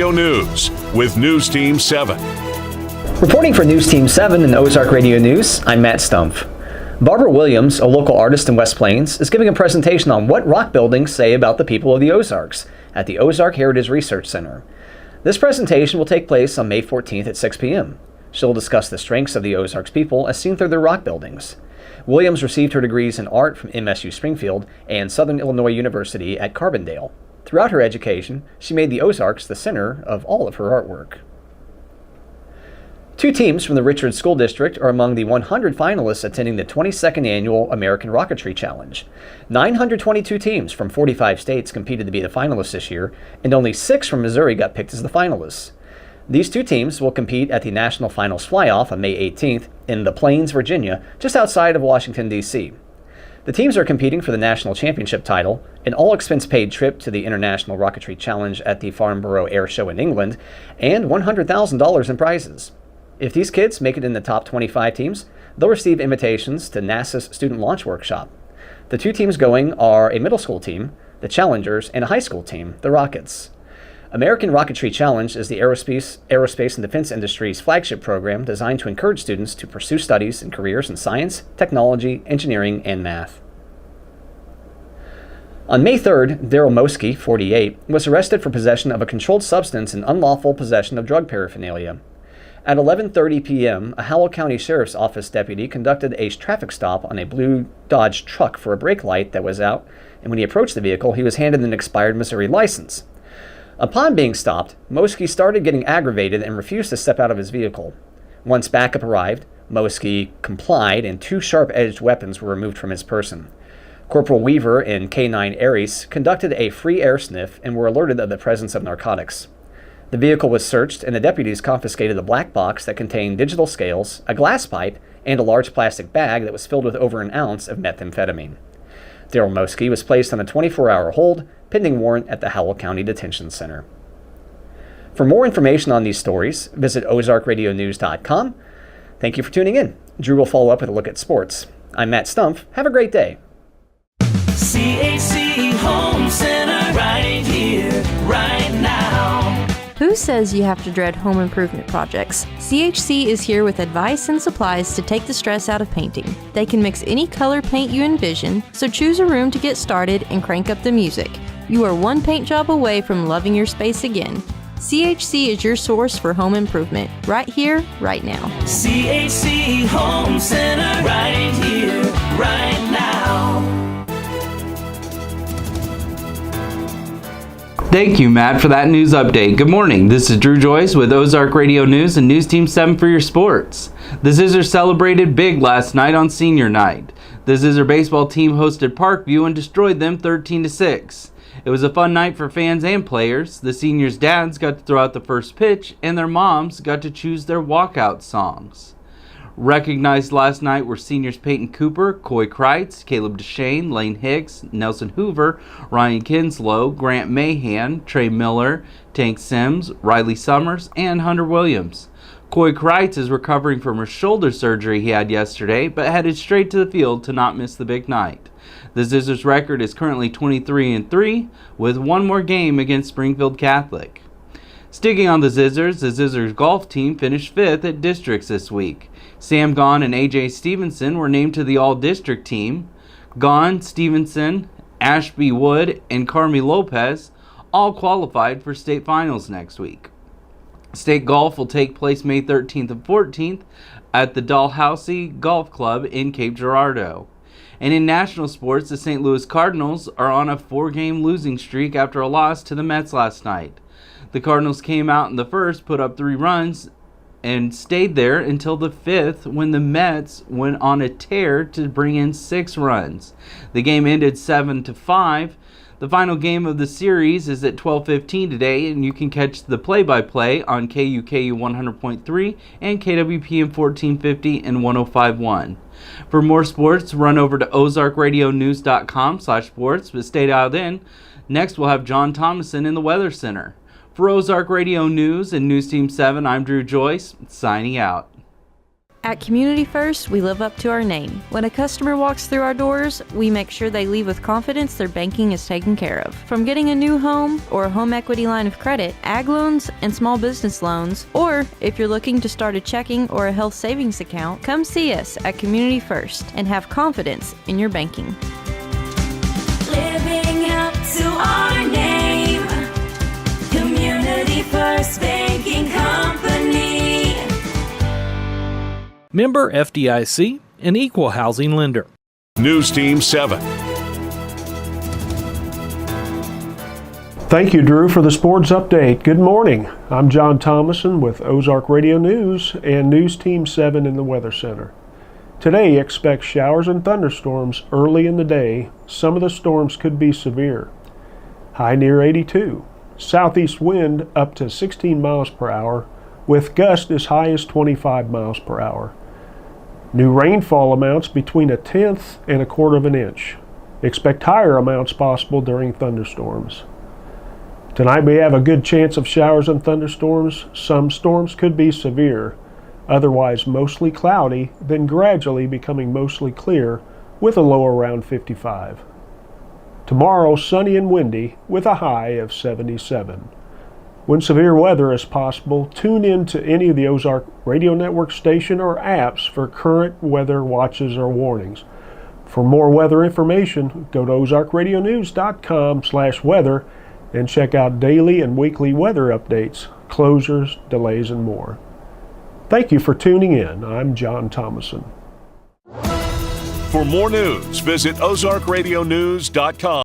Radio News with News Team 7. Reporting for News Team 7 and Ozark Radio News, I'm Matt Stumpf. Barbara Williams, a local artist in West Plains, is giving a presentation on what rock buildings say about the people of the Ozarks at the Ozark Heritage Research Center. This presentation will take place on May 14th at 6 p.m. She'll discuss the strengths of the Ozarks people as seen through their rock buildings. Williams received her degrees in art from MSU Springfield and Southern Illinois University at Carbondale. Throughout her education, she made the Ozarks the center of all of her artwork. Two teams from the Richards School District are among the 100 finalists attending the 22nd Annual American Rocketry Challenge. 922 teams from 45 states competed to be the finalists this year, and only 6 from Missouri got picked as the finalists. These two teams will compete at the National Finals Fly-Off on May 18th in the Plains, Virginia, just outside of Washington, D.C. The teams are competing for the national championship title, an all-expense-paid trip to the International Rocketry Challenge at the Farnborough Air Show in England, and $100,000 in prizes. If these kids make it in the top 25 teams, they'll receive invitations to NASA's Student Launch Workshop. The two teams going are a middle school team, the Challengers, and a high school team, the Rockets. American Rocketry Challenge is the aerospace and defense industry's flagship program designed to encourage students to pursue studies and careers in science, technology, engineering, and math. On May 3rd, Daryl Moski, 48, was arrested for possession of a controlled substance and unlawful possession of drug paraphernalia. At 11:30 p.m., a Howell County Sheriff's Office deputy conducted a traffic stop on a blue Dodge truck for a brake light that was out, and when he approached the vehicle, he was handed an expired Missouri license. Upon being stopped, Moski started getting aggravated and refused to step out of his vehicle. Once backup arrived, Moski complied and 2 sharp-edged weapons were removed from his person. Corporal Weaver and K-9 Aries conducted a free air sniff and were alerted of the presence of narcotics. The vehicle was searched and the deputies confiscated a black box that contained digital scales, a glass pipe, and a large plastic bag that was filled with over an ounce of methamphetamine. Daryl Moski was placed on a 24-hour hold, pending warrant at the Howell County Detention Center. For more information on these stories, visit ozarkradionews.com. Thank you for tuning in. Drew will follow up with a look at sports. I'm Matt Stumpf. Have a great day. CHC Home Center right here, right now. Who says you have to dread home improvement projects? CHC is here with advice and supplies to take the stress out of painting. They can mix any color paint you envision, so choose a room to get started and crank up the music. You are one paint job away from loving your space again. CHC is your source for home improvement, right here, right now. CHC Home Center right here, right now. Thank you, Matt, for that news update. Good morning. This is Drew Joyce with Ozark Radio News and News Team 7 for your sports. The Zizzers celebrated big last night on senior night. The Zizzer baseball team hosted Parkview and destroyed them 13-6. It was a fun night for fans and players. The seniors' dads got to throw out the first pitch, and their moms got to choose their walkout songs. Recognized last night were seniors Peyton Cooper, Coy Kreitz, Caleb Deshane, Lane Hicks, Nelson Hoover, Ryan Kinslow, Grant Mahan, Trey Miller, Tank Sims, Riley Summers, and Hunter Williams. Coy Kreitz is recovering from her shoulder surgery he had yesterday, but headed straight to the field to not miss the big night. The Zizzers record is currently 23-3, with one more game against Springfield Catholic. Sticking on the Zizzers golf team finished 5th at districts this week. Sam Gahn and A.J. Stevenson were named to the all-district team. Gahn, Stevenson, Ashby Wood, and Carmi Lopez all qualified for state finals next week. State golf will take place May 13th and 14th at the Dalhousie Golf Club in Cape Girardeau. And in national sports, the St. Louis Cardinals are on a 4-game losing streak after a loss to the Mets last night. The Cardinals came out in the first, put up 3 runs, and stayed there until the 5th when the Mets went on a tear to bring in 6 runs. The game ended 7-5. The final game of the series is at 12:15 today, and you can catch the play-by-play on KUKU 100.3 and KWPM 1450 and 105.1. For more sports, run over to ozarkradionews.com/sports, but stay dialed in. Next, we'll have John Thomason in the Weather Center. For Ozark Radio News and News Team 7, I'm Drew Joyce, signing out. At Community First, we live up to our name. When a customer walks through our doors, we make sure they leave with confidence their banking is taken care of. From getting a new home or a home equity line of credit, ag loans, and small business loans, or if you're looking to start a checking or a health savings account, come see us at Community First and have confidence in your banking. Living up to our name, Community First Banking Company. Member FDIC, an equal housing lender. News Team 7. Thank you, Drew, for the sports update. Good morning. I'm John Thomason with Ozark Radio News and News Team 7 in the Weather Center. Today, expect showers and thunderstorms early in the day. Some of the storms could be severe. High near 82. Southeast wind up to 16 miles per hour, with gusts as high as 25 miles per hour. New rainfall amounts between 1/10 and 1/4 of an inch. Expect higher amounts possible during thunderstorms. Tonight we have a good chance of showers and thunderstorms. Some storms could be severe, otherwise mostly cloudy, then gradually becoming mostly clear with a low around 55. Tomorrow sunny and windy with a high of 77. When severe weather is possible, tune in to any of the Ozark Radio Network station or apps for current weather watches or warnings. For more weather information, go to ozarkradionews.com/weather and check out daily and weekly weather updates, closures, delays, and more. Thank you for tuning in. I'm John Thomason. For more news, visit ozarkradionews.com.